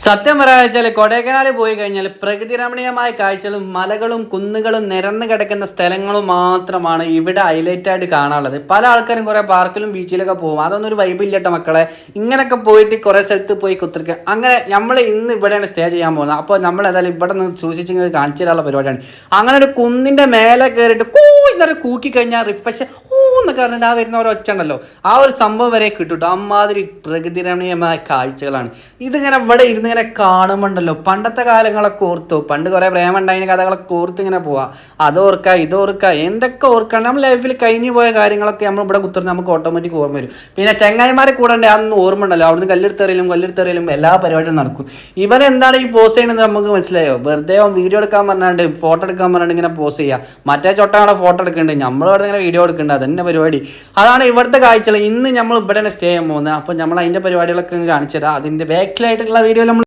സത്യം പറയാച്ചാൽ കൊടൈക്കനാൽ പോയി കഴിഞ്ഞാൽ പ്രകൃതി രമണീയമായ കാഴ്ചകളും മലകളും കുന്നുകളും നിരന്ന് കിടക്കുന്ന സ്ഥലങ്ങളും മാത്രമാണ് ഇവിടെ ഹൈലൈറ്റ് ആയിട്ട് കാണാനുള്ളത്. പല ആൾക്കാരും കുറെ പാർക്കിലും ബീച്ചിലൊക്കെ പോകും. അതൊന്നും ഒരു വൈബ് ഇല്ലട്ടോ മക്കളെ. ഇങ്ങനെയൊക്കെ പോയിട്ട് കുറെ സ്ഥലത്ത് പോയി കുത്തിരിക്കുക. അങ്ങനെ നമ്മൾ ഇന്ന് ഇവിടെയാണ് സ്റ്റേ ചെയ്യാൻ പോകുന്നത്. അപ്പോൾ നമ്മൾ ഏതായാലും ഇവിടെ നിന്ന് സൂക്ഷിച്ചിങ്ങനെ കാണിച്ചു തരാനുള്ള പരിപാടിയാണ്. അങ്ങനെ ഒരു കുന്നിന്റെ മേലെ കയറിയിട്ട് എന്നൊരു കൂക്കി കഴിഞ്ഞാൽ റിഫ്രഷ് എന്നൊക്കെ പറഞ്ഞിട്ട് ആ വരുന്ന ഒരു ഒച്ച ഉണ്ടല്ലോ, ആ ഒരു സംഭവം വരെ കിട്ടും. അമ്മാതിരി പ്രകൃതി രമണീയമായ കാഴ്ചകളാണ് ഇതിങ്ങനെ ഇവിടെ ഇരുന്ന് ഇങ്ങനെ കാണുമ്പോണ്ടല്ലോ. പണ്ടത്തെ കാലങ്ങളൊക്കെ ഓർത്തു, പണ്ട് കുറെ പ്രേമുണ്ടായ കഥകളൊക്കെ ഓർത്ത് ഇങ്ങനെ പോവാ. അതോർക്കുക ഇതോർക്കുക എന്തൊക്കെ ഓർക്കാണ് നമ്മൾ ലൈഫിൽ കഴിഞ്ഞു പോയ കാര്യങ്ങളൊക്കെ നമ്മൾ ഇവിടെ കുത്തിർന്ന് നമുക്ക് ഓട്ടോമാറ്റിക് ഓർമ്മ വരും. പിന്നെ ചങ്ങായിമാരെ കൂടണ്ടേ അതൊന്നും ഓർമ്മ ഉണ്ടല്ലോ. അവിടുന്ന് കല്ലെടുത്തെറിയലും എല്ലാ പരിപാടിയും നടക്കും. ഇവരെന്താണ് ഈ പോസ്റ്റ് ചെയ്യുന്നത് നമുക്ക് മനസ്സിലായോ? വെറുതെ വീഡിയോ എടുക്കാൻ പറഞ്ഞാണ്ട് ഫോട്ടോ എടുക്കാൻ പറഞ്ഞാണ്ട് ഇങ്ങനെ പോസ്റ്റ് ചെയ്യുക. മറ്റേ ചൊട്ടാണ് ഫോട്ടോ എടുക്കേണ്ടത്, നമ്മളിവിടെ ഇങ്ങനെ വീഡിയോ എടുക്കേണ്ടത്. അതന്നെ പരിപാടി. അതാണ് ഇവിടുത്തെ കാഴ്ചകൾ. ഇന്ന് നമ്മൾ ഇവിടെ സ്റ്റേ ചെയ്യാൻ പോകുന്നത്. അപ്പോൾ നമ്മൾ അതിൻ്റെ പരിപാടികളൊക്കെ കാണിച്ചു തരാം. അതിൻ്റെ ബാക്കിലായിട്ടുള്ള വീഡിയോ നമ്മൾ